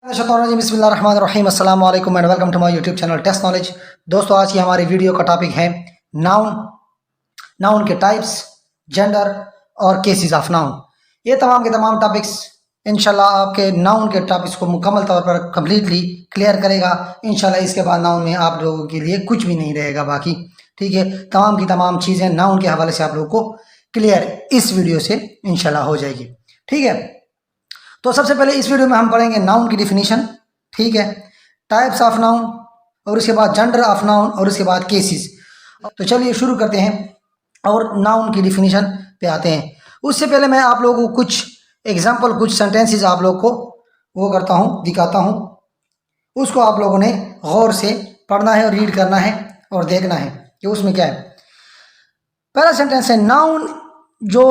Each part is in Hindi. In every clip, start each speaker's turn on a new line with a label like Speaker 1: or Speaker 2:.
Speaker 1: बिस्मिल्लाहिर्रहमानिर्रहीम अस्सलाम वालेकुम and welcome to my YouTube channel test knowledge. दोस्तों, आज की हमारी वीडियो का टॉपिक है नाउन के टाइप्स, जेंडर और केसेस ऑफ नाउन। ये तमाम के तमाम टॉपिक्स इंशाल्लाह आपके नाउन के टॉपिक्स को मुकम्मल तौर पर कम्प्लीटली क्लियर करेगा। इंशाल्लाह इसके बाद नाउन में आप लोगों के लिए कुछ भी नहीं रहेगा बाकी। ठीक है, तमाम की तमाम चीज़ें नाउन के हवाले से आप लोगों को क्लियर इस वीडियो से इंशाल्लाह हो जाएगी। ठीक है, तो सबसे पहले इस वीडियो में हम पढ़ेंगे नाउन की डिफिनीशन, ठीक है, टाइप्स ऑफ नाउन और उसके बाद जेंडर ऑफ नाउन और उसके बाद केसेस। तो चलिए शुरू करते हैं और नाउन की डिफिनीशन पे आते हैं। उससे पहले मैं आप लोगों को कुछ एग्जांपल, कुछ सेंटेंसेस आप लोग को वो करता हूँ, दिखाता हूँ। उसको आप लोगों ने गौर से पढ़ना है और रीड करना है और देखना है कि उसमें क्या है। पहला सेंटेंस है नाउन जो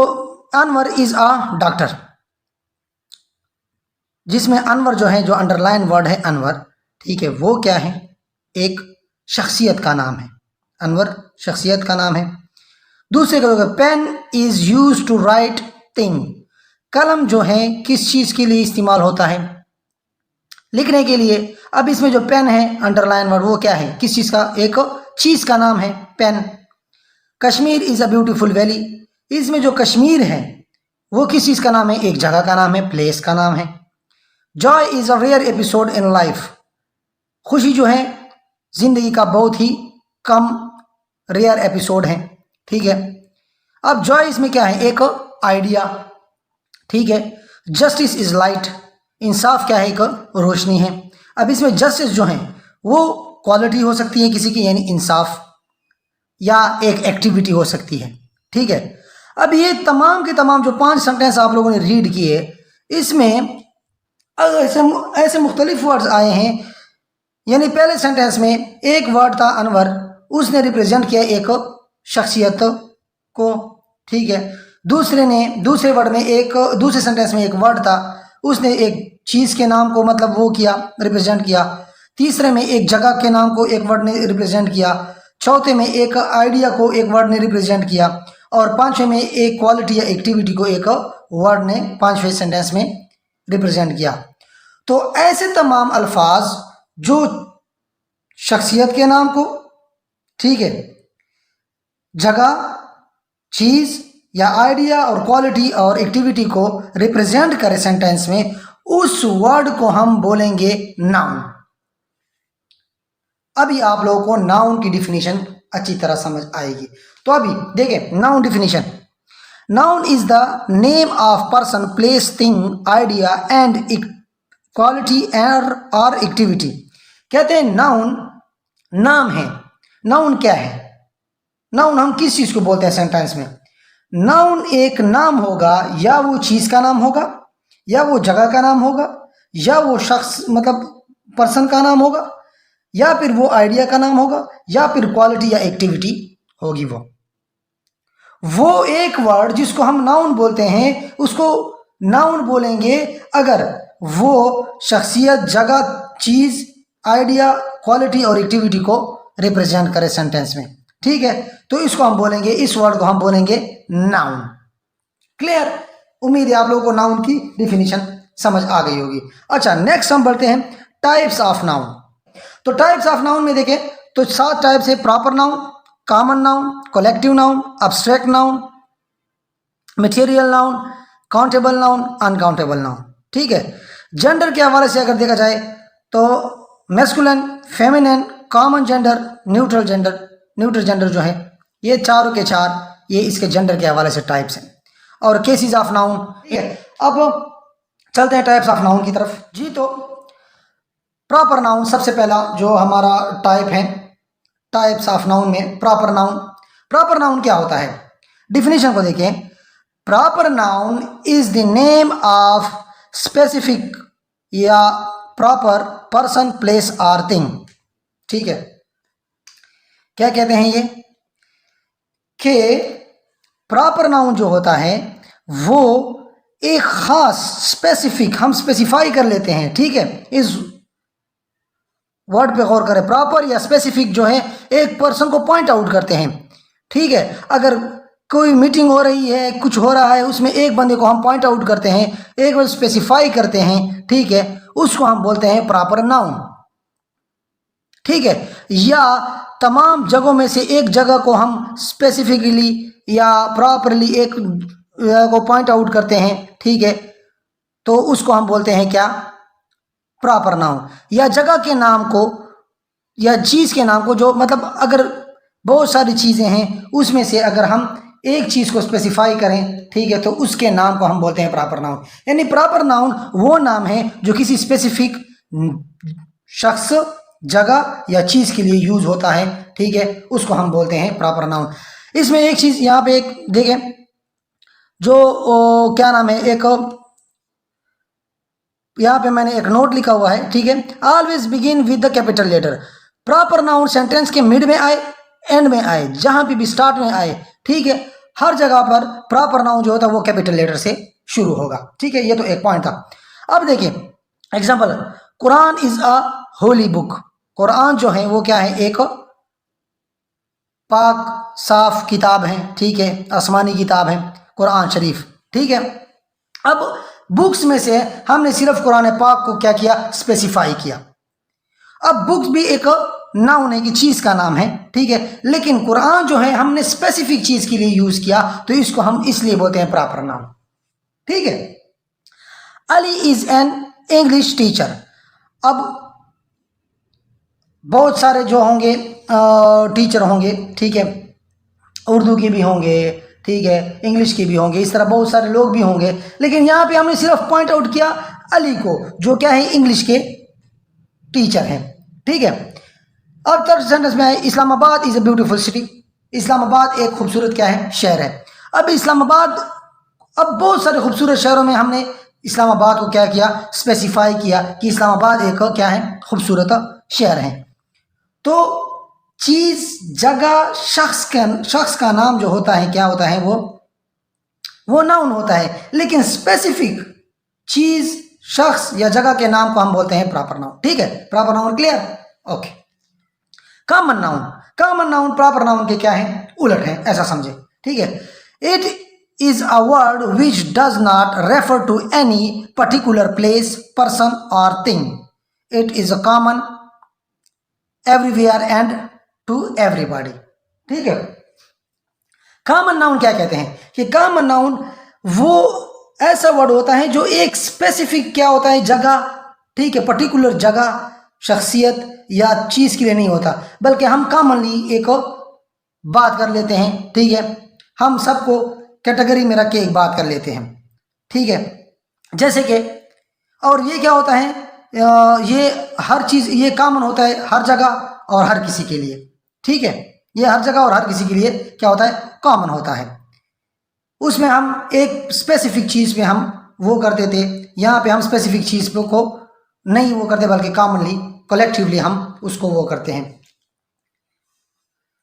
Speaker 1: अनवर इज अ डॉक्टर, जिसमें अनवर जो है, जो अंडरलाइन वर्ड है अनवर, ठीक है, वो क्या है, एक शख्सियत का नाम है। अनवर शख्सियत का नाम है। दूसरे का pen is use to write thing, कलम जो है किस चीज़ के लिए इस्तेमाल होता है, लिखने के लिए। अब इसमें जो पेन है अंडरलाइन वर्ड, वो क्या है, किस चीज़ का, एक चीज़ का नाम है pen. Kashmir is a beautiful valley, इसमें जो कश्मीर है वो किस चीज़ का नाम है, एक जगह का नाम है, प्लेस का नाम है। Joy is a rare episode in life, खुशी जो है जिंदगी का बहुत ही कम रेयर एपिसोड है। ठीक है, अब जॉय इसमें क्या है, एक आइडिया। ठीक है, जस्टिस इज लाइट, इंसाफ क्या है, एक रोशनी है। अब इसमें जस्टिस जो है वो क्वालिटी हो सकती है किसी की, यानी इंसाफ, या एक एक्टिविटी हो सकती है। ठीक है, अब ये तमाम के तमाम जो 5 सेंटेंस आप लोगों ने रीड किए, इसमें ऐसे मुख्तलिफ वर्ड्स आए हैं। यानी पहले सेंटेंस में एक वर्ड था अनवर, उसने रिप्रेजेंट किया एक शख्सियत को। ठीक है, दूसरे वर्ड में दूसरे सेंटेंस में एक वर्ड था, उसने एक चीज़ के नाम को मतलब वो किया, रिप्रेजेंट किया। तीसरे में एक जगह के नाम को एक वर्ड ने रिप्रेजेंट किया। चौथे में एक आइडिया को एक वर्ड ने रिप्रेजेंट किया। और पांचवें में एक क्वालिटी या एक्टिविटी को एक वर्ड ने 5वें सेंटेंस में रिप्रेजेंट किया। तो ऐसे तमाम अल्फाज जो शख्सियत के नाम को, ठीक है, जगह, चीज या आइडिया और क्वालिटी और एक्टिविटी को रिप्रेजेंट करे सेंटेंस में, उस वर्ड को हम बोलेंगे नाउन। अभी आप लोगों को नाउन की डिफिनीशन अच्छी तरह समझ आएगी। तो अभी देखें noun definition. Noun is the name of person, place, thing, idea and quality और एक्टिविटी। कहते हैं नाउन नाम है। नाउन क्या है, नाउन हम किस चीज को बोलते हैं सेंटेंस में। नाउन एक नाम होगा, या वो चीज का नाम होगा, या वो जगह का नाम होगा, या वो शख्स मतलब पर्सन का नाम होगा, या फिर वो आइडिया का नाम होगा, या फिर क्वालिटी या एक्टिविटी होगी। वो एक वर्ड जिसको हम नाउन बोलते हैं, उसको नाउन बोलेंगे अगर वो शख्सियत, जगह, चीज, आइडिया, क्वालिटी और एक्टिविटी को रिप्रेजेंट करे सेंटेंस में। ठीक है, तो इसको हम बोलेंगे, इस वर्ड को हम बोलेंगे नाउन। क्लियर? उम्मीद है आप लोगों को नाउन की डिफिनीशन समझ आ गई होगी। अच्छा, नेक्स्ट हम बढ़ते हैं टाइप्स ऑफ नाउन। तो टाइप्स ऑफ नाउन में देखें तो 7 टाइप्स है। Proper noun, common noun, collective noun, abstract noun, material noun, countable noun, uncountable noun. ठीक है, जेंडर के हवाले से अगर देखा जाए तो masculine, feminine, common gender, neutral gender जो है, ये चारों के चार ये इसके जेंडर के हवाले से टाइप्स हैं। और केसेस ऑफ नाउन। अब चलते हैं टाइप्स ऑफ नाउन की तरफ जी। तो प्रॉपर नाउन सबसे पहला जो हमारा टाइप है टाइप्स ऑफ नाउन में, प्रॉपर नाउन। प्रॉपर नाउन क्या होता है, डिफिनीशन को देखें। Proper noun is the name of specific या प्रॉपर पर्सन, प्लेस और थिंग। ठीक है, क्या कहते हैं ये कि प्रॉपर नाउन जो होता है वो एक खास स्पेसिफिक, हम स्पेसिफाई कर लेते हैं। ठीक है, इस वर्ड पे गौर करें। प्रॉपर या स्पेसिफिक जो है एक पर्सन को पॉइंट आउट करते हैं। ठीक है, अगर कोई मीटिंग हो रही है, कुछ हो रहा है, उसमें एक बंदे को हम पॉइंट आउट करते हैं, एक बार स्पेसिफाई करते हैं, ठीक है, उसको हम बोलते हैं प्रॉपर नाउन। ठीक है, या तमाम जगहों में से एक जगह को हम स्पेसिफिकली या प्रॉपरली एक को पॉइंट आउट करते हैं, ठीक है, तो उसको हम बोलते हैं क्या, प्रॉपर नाउन। या जगह के नाम को या चीज के नाम को, जो मतलब अगर बहुत सारी चीजें हैं उसमें से अगर हम एक चीज को स्पेसिफाई करें, ठीक है, तो उसके नाम को हम बोलते हैं प्रॉपर नाउन। यानी प्रॉपर नाउन वो नाम है जो किसी स्पेसिफिक शख्स, जगह या चीज के लिए यूज होता है, ठीक है, उसको हम बोलते हैं प्रॉपर नाउन। इसमें एक चीज यहाँ पे एक देखें, जो क्या नाम है, एक यहाँ पे मैंने एक नोट लिखा हुआ है, ठीक है, always begin with the capital letter. Proper noun sentence के मिड में आए, एंड में आए, जहां पे भी स्टार्ट में आए, ठीक है, हर जगह पर प्रॉपर नाउन जो होता है वो कैपिटल लेटर से शुरू होगा। ठीक है, ये तो एक पॉइंट था। अब देखिए example, Quran is a Holi book. Quran जो है वो क्या है, एक पाक साफ किताब है, ठीक है, आसमानी किताब है कुरान शरीफ। ठीक है, अब बुक्स में से हमने सिर्फ कुरान पाक को क्या किया, स्पेसिफाई किया। अब बुक्स भी एक नाउन है कि चीज का नाम है, ठीक है, लेकिन कुरान जो है हमने स्पेसिफिक चीज के लिए यूज किया, तो इसको हम इसलिए बोलते हैं प्रॉपर नाउन। ठीक है, Ali is an English teacher. अब बहुत सारे जो होंगे टीचर होंगे, ठीक है, उर्दू के भी होंगे, ठीक है, इंग्लिश के भी होंगे, इस तरह बहुत सारे लोग भी होंगे, लेकिन यहाँ पे हमने सिर्फ पॉइंट आउट किया अली को, जो क्या है, इंग्लिश के टीचर हैं। ठीक है, अब थर्ड सेंटेंस में है, Islamabad is a beautiful city. Islamabad एक खूबसूरत क्या है, शहर है। अब इस्लामाबाद, अब बहुत सारे खूबसूरत शहरों में हमने इस्लामाबाद को क्या किया, स्पेसिफाई किया कि इस्लामाबाद एक क्या है, खूबसूरत शहर है। तो चीज, जगह, शख्स का नाम जो होता है क्या होता है, वो नाउन होता है, लेकिन स्पेसिफिक चीज, शख्स या जगह के नाम को हम बोलते हैं प्रॉपर नाउन। ठीक है, proper noun clear, okay. Common noun, common noun proper noun के क्या है, उलट है, ऐसा समझे। ठीक है, it is a word which does not refer to any particular place, person और thing. It is a common everywhere and to everybody. ठीक है, कॉमन नाउन क्या कहते हैं कि कॉमन नाउन वो ऐसा वर्ड होता है जो एक स्पेसिफिक क्या होता है, जगह, ठीक है, पर्टिकुलर जगह, शख्सियत या चीज के लिए नहीं होता, बल्कि हम कॉमनली एक बात कर लेते हैं। ठीक है, हम सबको कैटेगरी में रख के एक बात कर लेते हैं। ठीक है, जैसे कि, और ये क्या होता है, ये हर चीज, ये कॉमन होता है हर जगह और हर किसी के लिए। ठीक है, ये हर जगह और हर किसी के लिए क्या होता है, कॉमन होता है। उसमें हम एक स्पेसिफिक चीज पे हम वो कर देते, यहाँ पे हम स्पेसिफिक चीज पे को नहीं वो करते, बल्कि कॉमनली, कलेक्टिवली हम उसको वो करते हैं।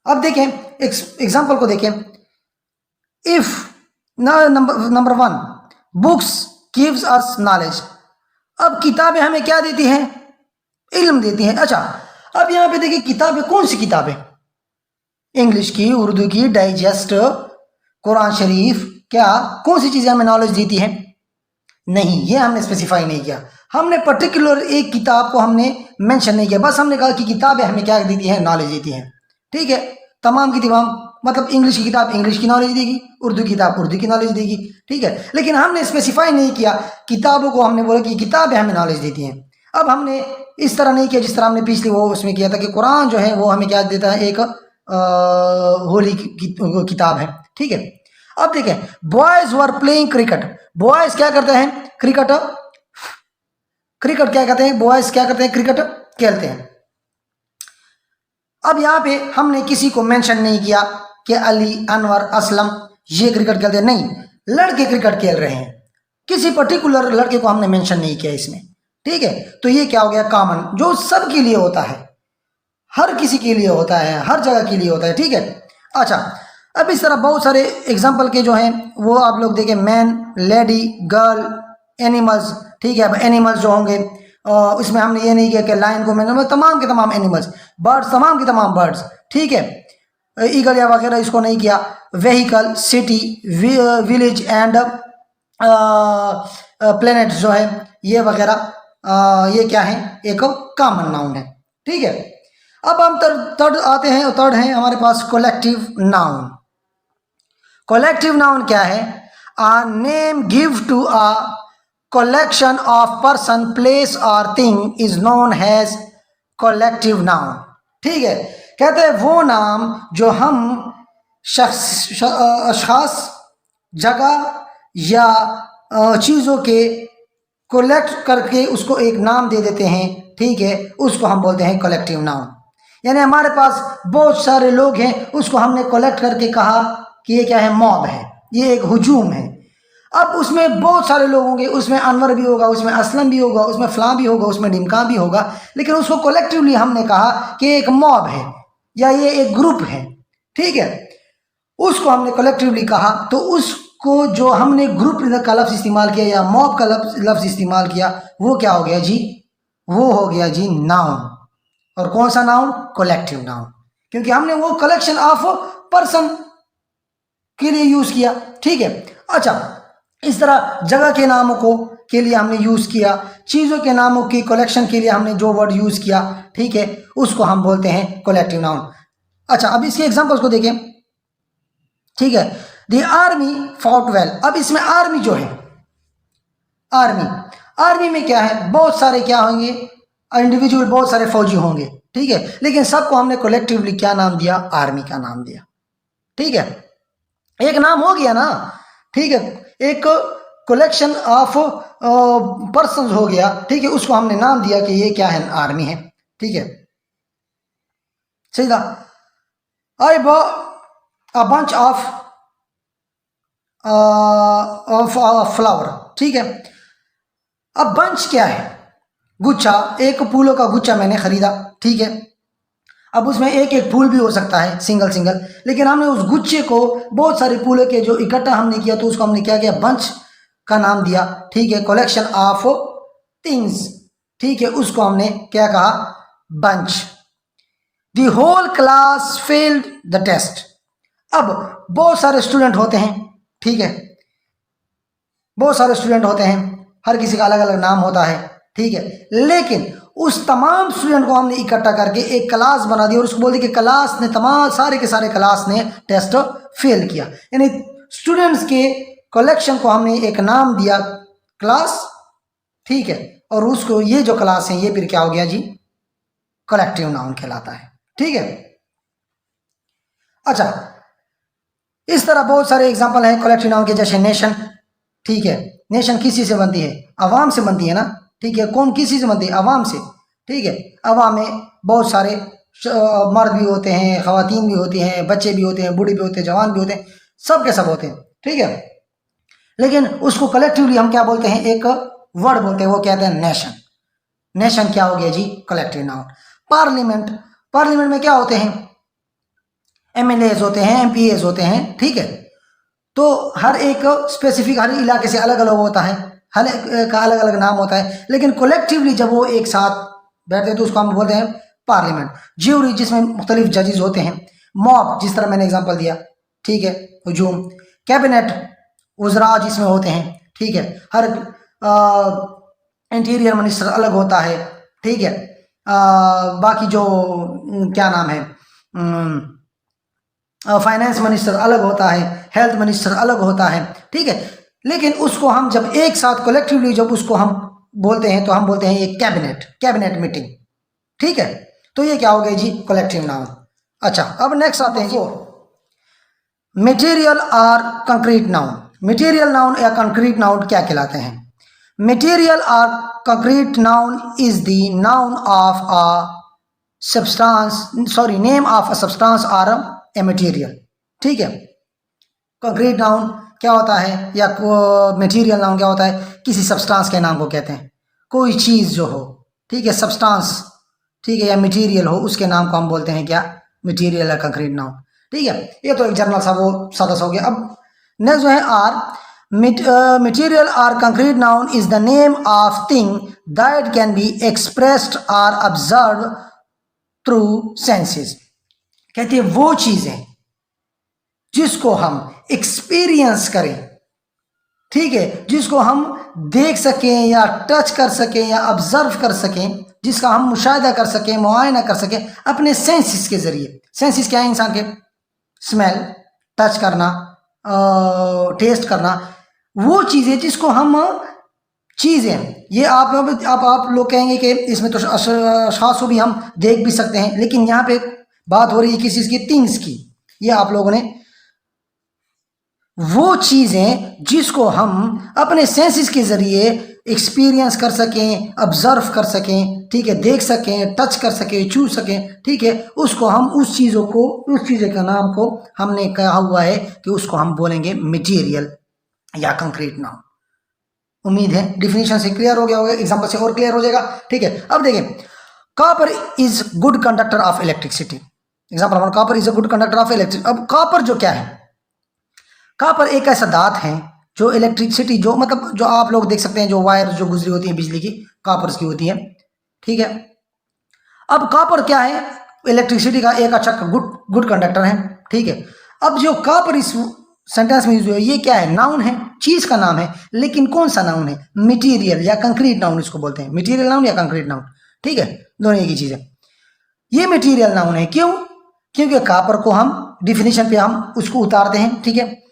Speaker 1: अब देखें एग्जांपल को देखें, if number 1, books gives us knowledge. अब किताबें हमें क्या देती हैं, इल्म देती हैं। अच्छा, अब यहाँ पे देखिए किताबें, कौन सी किताबें, इंग्लिश की, उर्दू की, डाइजेस्ट, कुरान शरीफ, क्या कौन सी चीजें हमें नॉलेज देती हैं, नहीं, ये हमने स्पेसिफाई नहीं किया। हमने पर्टिकुलर एक किताब को हमने मेंशन नहीं किया, बस हमने कहा कि किताबें हमें क्या देती हैं, नॉलेज देती हैं। ठीक है, तमाम की तमाम, मतलब इंग्लिश की किताब इंग्लिश की नॉलेज देगी, उर्दू की किताब उर्दू की नॉलेज देगी। ठीक है, लेकिन हमने स्पेसिफाई नहीं किया किताबों को, हमने बोला कि किताबें हमें नॉलेज देती हैं। अब हमने इस तरह नहीं किया जिस तरह हमने पिछले वो उसमें किया था कि कुरान जो है वो हमें क्या देता है, एक होली किताब है। ठीक है, अब देखें, boys were playing cricket. Boys क्या करते हैं, क्रिकेट क्या कहते हैं, बॉयज क्या करते हैं, क्रिकेट खेलते हैं। अब यहाँ पे हमने किसी को मेंशन नहीं किया कि अली, अनवर, असलम ये क्रिकेट खेलते हैं, नहीं, लड़के क्रिकेट खेल रहे हैं, किसी पर्टिकुलर लड़के को हमने मेंशन नहीं किया इसमें। ठीक है, तो ये क्या हो गया, कॉमन, जो सबके लिए होता है, हर किसी के लिए होता है, हर जगह के लिए होता है। ठीक है, अच्छा, अब इस तरह बहुत सारे एग्जाम्पल के जो हैं वो आप लोग देखें, मैन, लेडी, गर्ल, एनिमल्स। ठीक है, अब एनिमल्स जो होंगे उसमें हमने ये नहीं किया कि लायन को मैंने, तमाम के तमाम एनिमल्स, बर्ड्स, तमाम के तमाम बर्ड्स। ठीक है, ईगल या वगैरह इसको नहीं किया। Vehicle, city, village and planet जो है ये वगैरह ये क्या है, एक कॉमन नाउन है। ठीक है, अब हम थर्ड आते हैं। थर्ड है हमारे पास कलेक्टिव नाउन। कलेक्टिव नाउन क्या है? A name give to a collection of person, place or thing is known as collective noun। ठीक है, कहते हैं वो नाम जो हम शख्स, अशखास, जगह या चीज़ों के कलेक्ट करके उसको एक नाम दे देते हैं। ठीक है, उसको हम बोलते हैं कलेक्टिव नाउन। यानी हमारे पास बहुत सारे लोग हैं, उसको हमने कलेक्ट करके कहा कि ये क्या है, मॉब है, ये एक हुजूम है। अब उसमें बहुत सारे लोग होंगे, उसमें अनवर भी होगा, उसमें असलम भी होगा, उसमें फलां भी होगा, उसमें डिमका भी होगा, लेकिन उसको कलेक्टिवली हमने कहा कि एक मॉब है या ये एक ग्रुप है। ठीक है, उसको हमने कलेक्टिवली कहा, तो उसको जो हमने ग्रुप का लफ्ज़ इस्तेमाल किया या मॉब का लफ्ज़ इस्तेमाल किया, वो क्या हो गया जी, वो हो गया जी नाउन। और कौन सा नाउन? कलेक्टिव नाउन, क्योंकि हमने वो कलेक्शन ऑफ पर्सन के लिए यूज़ किया। ठीक है, अच्छा, इस तरह जगह के नामों को के लिए हमने यूज़ किया, चीज़ों के नामों की कलेक्शन के लिए हमने जो वर्ड यूज़ किया, ठीक है, उसको हम बोलते हैं कलेक्टिव नाउन। अच्छा, अब इसके एग्जांपल्स को देखें। ठीक है, द आर्मी फॉट वेल। अब इसमें आर्मी जो है, आर्मी में क्या है, बहुत सारे क्या होंगे, इंडिविजुअल, बहुत सारे फौजी होंगे। ठीक है, लेकिन सबको हमने कलेक्टिवली क्या नाम दिया? आर्मी का नाम दिया। ठीक है, एक नाम हो गया ना। ठीक है, एक कलेक्शन ऑफ पर्सन हो गया। ठीक है, उसको हमने नाम दिया कि ये क्या है, आर्मी है। ठीक है, सही था। आई बॉ अ बंच ऑफ फ्लावर। ठीक है, अब बंच क्या है? गुच्छा, एक फूलों का गुच्छा मैंने खरीदा। ठीक है, अब उसमें एक एक फूल भी हो सकता है, सिंगल सिंगल, लेकिन हमने उस गुच्छे को बहुत सारे फूलों के जो इकट्ठा हमने किया, तो उसको हमने क्या किया? बंच का नाम दिया। ठीक है, कलेक्शन ऑफ थिंग्स। ठीक है, उसको हमने क्या कहा? Bunch. The whole class failed the test. अब बहुत सारे स्टूडेंट होते हैं। ठीक है, बहुत सारे स्टूडेंट होते हैं, हर किसी का अलग अलग नाम होता है। ठीक है, लेकिन उस तमाम स्टूडेंट को हमने इकट्ठा करके एक क्लास बना दी और उसको बोल दी कि क्लास ने, तमाम सारे के सारे क्लास ने टेस्ट फेल किया। यानी स्टूडेंट्स के कलेक्शन को हमने एक नाम दिया, क्लास। ठीक है, और उसको ये जो क्लास है ये फिर क्या हो गया जी? कलेक्टिव नाउन कहलाता है। ठीक है, अच्छा, इस तरह बहुत सारे एग्जांपल हैं कलेक्टिव नाउन के, जैसे नेशन। ठीक है, नेशन किसी से बनती है? अवाम से बनती है ना। ठीक है, कौन किसी से बनती है? अवाम से। ठीक है, अवाम में बहुत सारे मर्द भी होते हैं, ख़वातीन भी होती हैं, बच्चे भी होते हैं, बूढ़े भी होते हैं, जवान भी होते हैं, सब के सब होते हैं। ठीक है, लेकिन उसको कलेक्टिवली हम क्या बोलते हैं? एक वर्ड बोलते हैं, वो कहते हैं नेशन। नेशन क्या हो गया जी? Collective noun. पार्लियामेंट, पार्लियामेंट में क्या होते हैं? MLAs होते हैं, MPAs होते हैं। ठीक है, तो हर एक स्पेसिफिक, हर इलाके से अलग अलग होता है, हर एक का अलग अलग नाम होता है, लेकिन कलेक्टिवली जब वो एक साथ बैठते हैं तो उसको हम बोलते हैं पार्लियामेंट। ज्यूरी, जिसमें मुख्तलिफ जजेस होते हैं। मॉब, जिस तरह मैंने एग्जांपल दिया। ठीक है, हुजूम। कैबिनेट, वज़रा जिसमें होते हैं। ठीक है, हर इंटीरियर मिनिस्टर अलग होता है। ठीक है, बाकी जो क्या नाम है, फाइनेंस मिनिस्टर अलग होता है, हेल्थ मिनिस्टर अलग होता है। ठीक है, लेकिन उसको हम जब एक साथ कलेक्टिवली जब उसको हम बोलते हैं तो हम बोलते हैं ये कैबिनेट मीटिंग। ठीक है, तो ये क्या हो गया जी? Collective noun. अच्छा, अब नेक्स्ट आते हैं जी, मटेरियल और कंक्रीट नाउन। मटेरियल नाउन या कंक्रीट नाउन क्या कहलाते हैं? मटेरियल और concrete noun is the noun of a substance, sorry, name of a substance और ए मटेरियल। ठीक है, कंक्रीट नाउन क्या होता है या मटेरियल नाउन क्या होता है? किसी सब्सटेंस के नाम को कहते हैं, कोई चीज़ जो हो। ठीक है, सब्सटेंस, ठीक है, या मटेरियल हो, उसके नाम को हम बोलते हैं क्या? मटेरियल या कंक्रीट नाउन। ठीक है, ये तो एक जनरल सा वो सादा सा हो गया। अब नेक्स्ट जो है आर, मटेरियल और concrete noun is the name of thing that can be expressed और ऑब्जर्व थ्रू सेंसेस। कहते हैं वो चीजें जिसको हम एक्सपीरियंस करें, ठीक है, जिसको हम देख सकें या टच कर सकें या ऑब्जर्व कर सकें, जिसका हम मुशाहिदा कर सकें, मुआयना कर सकें अपने सेंसेस के जरिए। सेंसेस क्या है इंसान के? स्मेल, टच करना, टेस्ट करना, वो चीजें जिसको हम चीजें, ये आप लोग कहेंगे कि इसमें तो अशखास को भी हम देख भी सकते हैं, लेकिन यहाँ पे बात हो रही है किस चीज की? थिंग्स की। ये आप लोगों ने वो चीजें जिसको हम अपने सेंसेस के जरिए एक्सपीरियंस कर सकें, ऑब्जर्व कर सकें, ठीक है, देख सकें, टच कर सकें, छू सकें, ठीक है, उसको हम उस चीज़ों के नाम को हमने कहा हुआ है कि उसको हम बोलेंगे मटेरियल या कंक्रीट नाउन। उम्मीद है डिफिनेशन से क्लियर हो गया होगा, एग्जांपल से और क्लियर हो जाएगा। ठीक है, अब देखें, copper is good conductor of electricity. Example हमारा copper is a good conductor of electricity. अब कॉपर जो क्या है? कॉपर एक ऐसा धात है जो इलेक्ट्रिसिटी, जो मतलब जो आप लोग देख सकते हैं, जो वायर जो गुजरी होती है बिजली की, कॉपर की होती है। ठीक है, अब कॉपर क्या है? इलेक्ट्रिसिटी का एक अच्छा गुड कंडक्टर है। ठीक है, अब जो कॉपर इस सेंटेंस में यूज हुआ है, ये क्या है? नाउन है, चीज का नाम है, लेकिन कौन सा नाउन है? मटेरियल या कंक्रीट नाउन इसको बोलते हैं। मटेरियल नाउन या कंक्रीट नाउन, ठीक है, दोनों एक ही चीज है। ये मटेरियल नाउन है, क्यों? क्योंकि कॉपर को हम डिफिनेशन पे हम उसको उतारते हैं। ठीक है,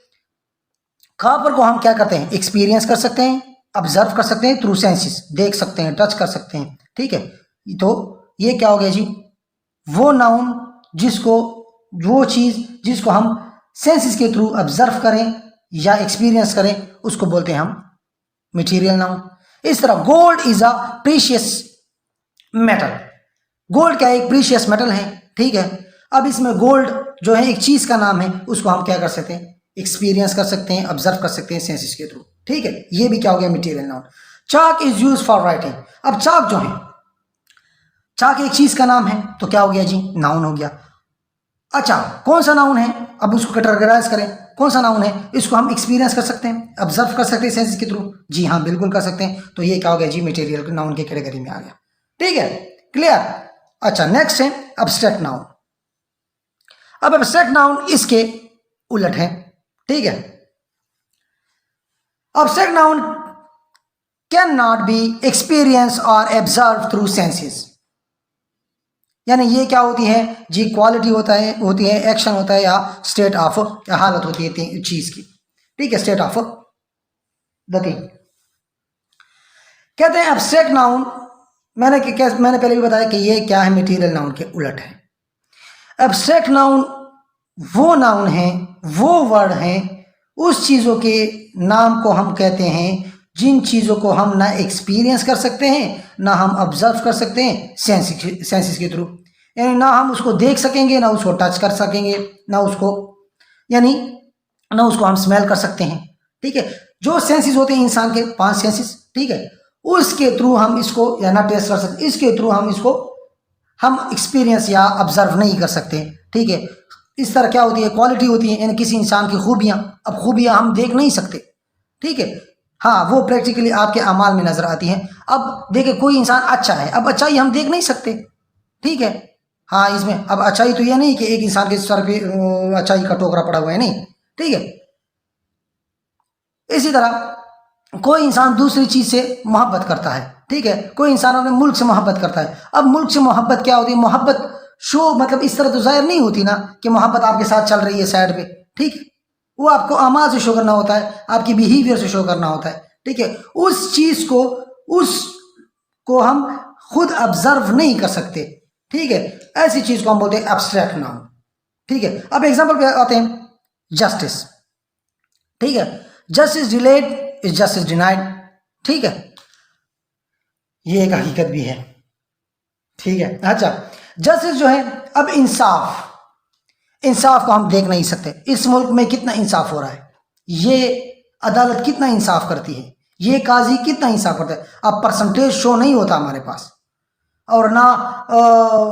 Speaker 1: कॉपर को हम क्या करते हैं? एक्सपीरियंस कर सकते हैं, ऑब्जर्व कर सकते हैं थ्रू सेंसेस, देख सकते हैं, टच कर सकते हैं। ठीक है, तो ये क्या हो गया जी? वो नाउन जिसको, वो चीज जिसको हम सेंसेस के थ्रू ऑब्जर्व करें या एक्सपीरियंस करें, उसको बोलते हैं हम मटेरियल नाउन। इस तरह gold is a precious metal. Gold क्या है? एक प्रीशियस मेटल है। ठीक है, अब इसमें गोल्ड जो है एक चीज का नाम है, उसको हम क्या कर सकते हैं? एक्सपीरियंस कर सकते हैं, ऑब्जर्व कर सकते हैं सेंसेस के थ्रू। ठीक है, ये भी क्या हो गया? Material noun. Chalk is use for writing. अब चाक जो है, चाक एक चीज का नाम है, तो क्या हो गया जी? नाउन हो गया। अच्छा, कौन सा नाउन है? अब उसको कैटेगराइज करें, कौन सा नाउन है? इसको हम एक्सपीरियंस कर सकते हैं, ऑब्जर्व कर सकते हैं सेंसेस के थ्रू। जी हाँ, बिल्कुल कर सकते हैं। तो ये क्या हो गया जी? मटेरियल नाउन के कैटेगरी में आ गया। ठीक है, क्लियर। अच्छा, नेक्स्ट है अब्स्ट्रैक्ट नाउन। अब अब्स्ट्रैक्ट नाउन इसके उलट है। ठीक है, abstract noun can not B experience और ऑब्जर्व थ्रू सेंसेस। यानी ये क्या होती है जी? क्वालिटी होती है, एक्शन होता है, या स्टेट ऑफ, या हालत होती है चीज की। ठीक है, स्टेट ऑफ द थिंग। कहते हैं एब्स्ट्रैक्ट नाउन, मैंने पहले भी बताया कि ये क्या है? मटेरियल नाउन के उलट है। एब्स्ट्रैक्ट नाउन वो नाउन है, वो वर्ड है, उस चीजों के नाम को हम कहते हैं जिन चीजों को हम ना एक्सपीरियंस कर सकते हैं, ना हम ऑब्जर्व कर सकते हैं सेंसेस के थ्रू। यानी ना हम उसको देख सकेंगे, ना उसको टच कर सकेंगे, ना उसको हम स्मेल कर सकते हैं। ठीक है, जो सेंसेस होते हैं इंसान के 5 सेंसेस, ठीक है, उसके थ्रू हम इसको या ना टेस्ट कर सकते, इसके थ्रू हम इसको एक्सपीरियंस या ऑब्जर्व नहीं कर सकते। ठीक है, इस तरह क्या होती है? क्वालिटी होती है, यानी किसी इंसान की खूबियां। अब खूबियां हम देख नहीं सकते, ठीक है, हाँ, वो प्रैक्टिकली आपके अमाल में नजर आती हैं। अब देखिए, कोई इंसान अच्छा है, अब अच्छाई हम देख नहीं सकते, ठीक है, हाँ, इसमें अब अच्छाई तो यह नहीं कि एक इंसान के सर पे अच्छाई का टोकरा पड़ा हुआ है, नहीं, ठीक है। इसी तरह कोई इंसान दूसरी चीज से मोहब्बत करता है, ठीक है, कोई इंसान अपने मुल्क से मोहब्बत करता है। अब मुल्क से मोहब्बत क्या होती है? मोहब्बत शो, मतलब इस तरह तो जाहिर नहीं होती ना कि मोहब्बत आपके साथ चल रही है साइड पे, ठीक है, वो आपको अमाल से शो करना होता है, आपकी बिहेवियर से शो करना होता है। ठीक है, उस चीज को, उसको हम खुद ऑब्जर्व नहीं कर सकते। ठीक है, ऐसी चीज को हम बोलते हैं एब्स्ट्रैक्ट नाउन। ठीक है, अब एग्जांपल पे आते हैं, जस्टिस। ठीक है, justice delayed is justice denied. ठीक है, ये एक हकीकत भी है। ठीक है, अच्छा, जस्टिस जो है, अब इंसाफ को हम देख नहीं सकते। इस मुल्क में कितना इंसाफ हो रहा है, ये अदालत कितना इंसाफ करती है, ये काजी कितना इंसाफ करता है, अब परसेंटेज शो नहीं होता हमारे पास, और ना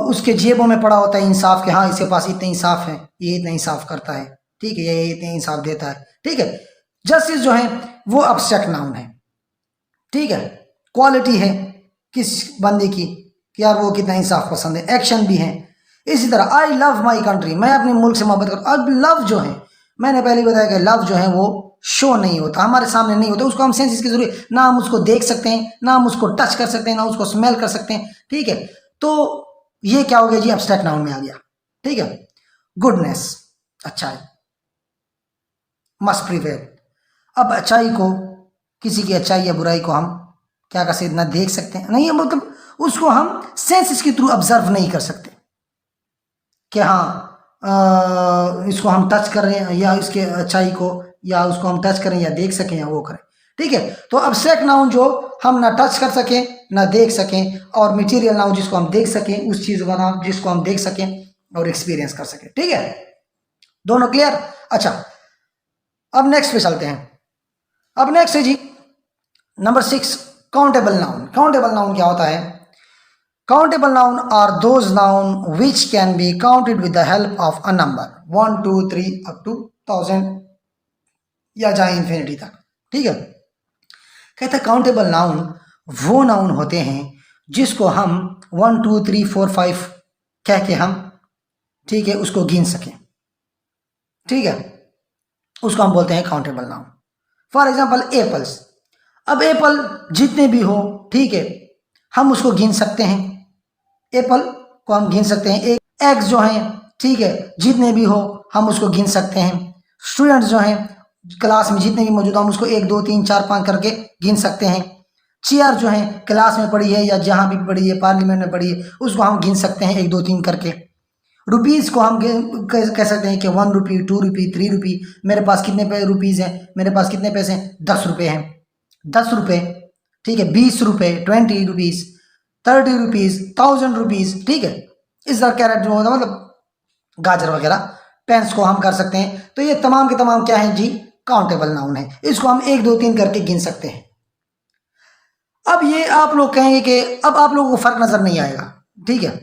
Speaker 1: उसके जेबों में पड़ा होता है इंसाफ के, हाँ, इसके पास इतने इंसाफ है, ये इतना इंसाफ करता है, ठीक है, ये इतने इंसाफ देता है। ठीक है, जस्टिस जो है वो एब्स्ट्रैक्ट नाउन है। ठीक है, क्वालिटी है किस बंदे की कि यार वो कितना इंसाफ पसंद है, एक्शन भी है, इसी तरह आई लव माई कंट्री, मैं अपने मुल्क से मोहब्बत करता हूँ। अब लव जो है, मैंने पहले बताया कि लव जो है वो शो नहीं होता, हमारे सामने नहीं होता, उसको हम सेंसेस की जरूरत, ना हम उसको देख सकते हैं, ना हम उसको टच कर सकते हैं, ना उसको स्मेल कर सकते हैं, ठीक है। तो ये क्या हो गया जी, एब्स्ट्रैक्ट नाउन में आ गया, ठीक है। गुडनेस, अच्छाई, मस्ट प्रिवेल। अब अच्छाई को, किसी की अच्छाई या बुराई को हम क्या कर सकते, ना देख सकते हैं, नहीं मतलब उसको हम सेंसेस के थ्रू ऑब्जर्व नहीं कर सकते कि हाँ इसको हम टच कर रहे हैं या इसके अच्छाई को, या उसको हम टच करें या देख सकें या वो करें, ठीक है। तो अब्स्ट्रैक्ट नाउन जो हम ना टच कर सकें ना देख सकें, और मटेरियल नाउन जिसको हम देख सकें, उस चीज़ का नाम जिसको हम देख सकें और एक्सपीरियंस कर सकें, ठीक है। दोनों क्लियर? अच्छा, अब नेक्स्ट पे चलते हैं। अब नेक्स्ट है जी number 6, countable noun. Countable noun क्या होता है? Countable noun are those noun which can be counted with the help of a number 1 2 3 up to 1000 या जाए इन्फिनिटी तक, ठीक है। कहते हैं काउंटेबल नाउन वो नाउन होते हैं जिसको हम 1 2 3 4 5 कह के हम, ठीक है, उसको गिन सकें, ठीक है, उसको हम बोलते हैं countable noun. For example apples. अब एप्पल जितने भी हो, ठीक है, हम उसको गिन सकते हैं, एप्पल को हम गिन सकते हैं। एक एग्स जो हैं, ठीक है, जितने भी हो हम उसको गिन सकते हैं। स्टूडेंट्स जो हैं क्लास में जितने भी मौजूद हम उसको 1 2 3 4 5 करके गिन सकते हैं। चेयर जो है क्लास में पड़ी है या जहाँ भी पड़ी है, पार्लियामेंट में पड़ी है, उसको हम गिन सकते हैं 1 2 3 करके। रुपीज़ को हम कह सकते हैं कि 1 रुपी 2 रुपी 3 रुपी, मेरे पास कितने रुपीज़ हैं, मेरे पास कितने पैसे हैं, 10 रुपये हैं, 10 रुपये, ठीक है, 20 रुपये 20 रुपीज़, 30 रुपीज़ 1000 रुपीज़, ठीक है। इस तरह कैरेट जो होता है मतलब गाजर वगैरह, पेंस को हम कर सकते हैं। तो ये तमाम के तमाम क्या है जी, काउंटेबल नाउन है, इसको हम 1 2 3 करके गिन सकते हैं। अब ये आप लोग कहेंगे कि अब आप लोगों को फर्क नजर नहीं आएगा, ठीक है।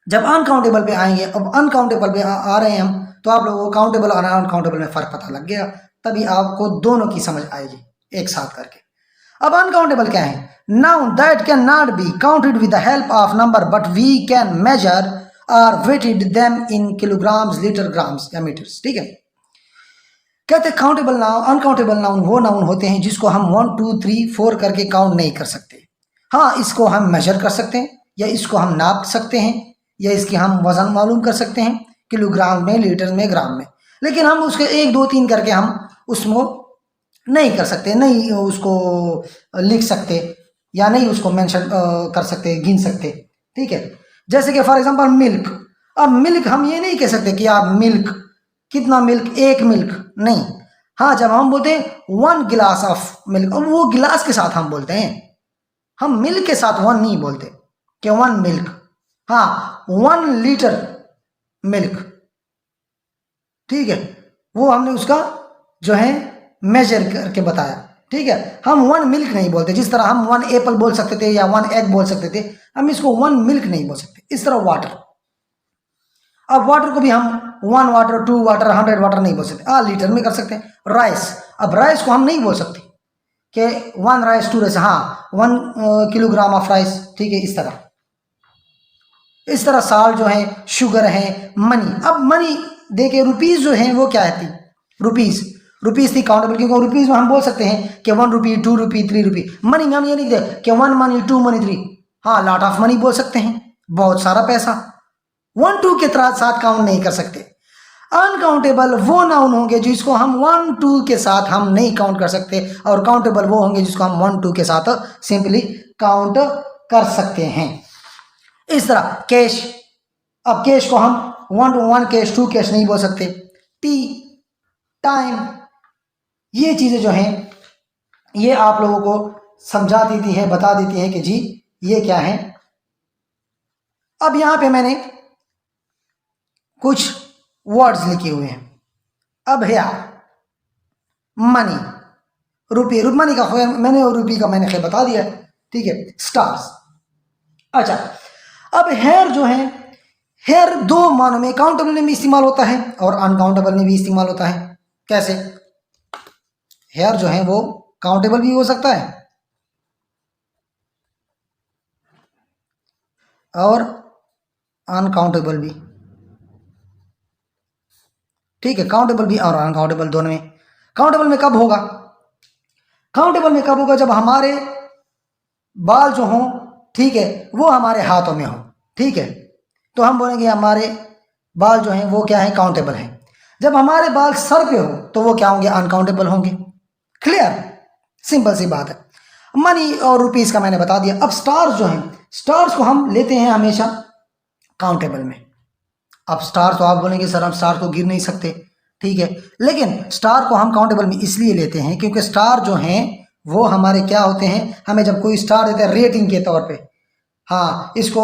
Speaker 1: जब अनकाउंटेबल पे आएंगे, अब अनकाउंटेबल पे आ रहे हैं हम, तो आप लोगों को काउंटेबल और अनकाउंटेबल में फर्क पता लग गया, तभी आपको दोनों की समझ आएगी एक साथ करके। अब अनकाउंटेबल क्या है? Noun that can not be counted with the help of number but we can measure और weighted them in kilograms litre grams या मीटर्स, ठीक है। कहते हैं काउंटेबल नाउन, अनकाउंटेबल नाउन वो नाउन होते हैं जिसको हम 1 2 3 4 करके काउंट नहीं कर सकते। हाँ, इसको हम मेजर कर सकते हैं, या इसको हम नाप सकते हैं, या इसके हम वजन मालूम कर सकते हैं किलोग्राम में, लीटर में, ग्राम में, लेकिन हम उसके 1 2 3 करके हम उसको नहीं कर सकते, नहीं उसको लिख सकते, या नहीं उसको मेंशन कर सकते, गिन सकते, ठीक है। जैसे कि फॉर एग्जांपल मिल्क। अब मिल्क हम ये नहीं कह सकते कि आप मिल्क, कितना मिल्क, एक मिल्क, नहीं। हाँ, जब हम बोलते हैं 1 गिलास ऑफ मिल्क, अब वो गिलास के साथ हम बोलते हैं, हम मिल्क के साथ 1 नहीं बोलते कि 1 मिल्क। हाँ, 1 लीटर मिल्क, ठीक है, वो हमने उसका जो है मेजर करके बताया, ठीक है। हम 1 मिल्क नहीं बोलते, जिस तरह हम 1 एप्पल बोल सकते थे या 1 एग बोल सकते थे, हम इसको 1 मिल्क नहीं बोल सकते। इस तरह वाटर, अब वाटर को भी हम 1 वाटर 2 वाटर 100 वाटर नहीं बोल सकते, हाँ लीटर में कर सकते हैं। राइस, अब राइस को हम नहीं बोल सकते कि 1 राइस 2 राइस, हाँ 1 किलोग्राम ऑफ राइस, ठीक है। इस तरह साल जो है, शुगर है, मनी। अब मनी देखिए, रुपीज़ जो है वो क्या थी, रुपीज़ थी काउंटेबल, क्योंकि रुपीज़ में हम बोल सकते हैं कि 1 रुपी 2 रुपी 3 रुपी। मनी में हम ये नहीं कहते कि 1 मनी 2 मनी 3, हाँ लॉट ऑफ मनी बोल सकते हैं, बहुत सारा पैसा। 1 2 के साथ काउंट नहीं कर सकते। अनकाउंटेबल वो नाउन होंगे जिसको हम 1 2 के साथ हम नहीं काउंट कर सकते, और काउंटेबल वो होंगे जिसको हम 1 2 के साथ सिंपली काउंट कर सकते हैं। इस तरह कैश, अब कैश को हम 1 to 1 कैश 2 कैश नहीं बोल सकते। टी, टाइम, ये चीज़ें जो हैं ये आप लोगों को समझा देती है, बता देती है कि जी ये क्या है। अब यहाँ पे मैंने कुछ वर्ड्स लिखे हुए हैं। अब है मनी, रुपये, मनी का मैंने रुपये का मैंने खैर बता दिया, ठीक है। स्टार्स, अच्छा। अब हेयर जो है, हेयर 2 मानों में, काउंटेबल में भी इस्तेमाल होता है और अनकाउंटेबल में भी इस्तेमाल होता है। कैसे? हेयर जो है वो काउंटेबल भी हो सकता है और अनकाउंटेबल भी, ठीक है, काउंटेबल भी और अनकाउंटेबल दोनों में। काउंटेबल में कब होगा? काउंटेबल में कब होगा? जब हमारे बाल जो हों, ठीक है, वो हमारे हाथों में हो, ठीक है, तो हम बोलेंगे हमारे बाल जो हैं वो क्या है? काउंटेबल हैं। जब हमारे बाल सर पे हो तो वो क्या होंगे? अनकाउंटेबल होंगे। क्लियर? सिंपल सी बात है। मनी और रुपीस का मैंने बता दिया। अब स्टार्स जो हैं, स्टार्स को हम लेते हैं हमेशा काउंटेबल में। अब स्टार तो आप बोलेंगे सर हम स्टार को गिर नहीं सकते, ठीक है, लेकिन स्टार को हम काउंटेबल में इसलिए लेते हैं क्योंकि स्टार जो हैं वो हमारे क्या होते हैं? हमें जब कोई स्टार देते हैं रेटिंग के तौर पे, हाँ, इसको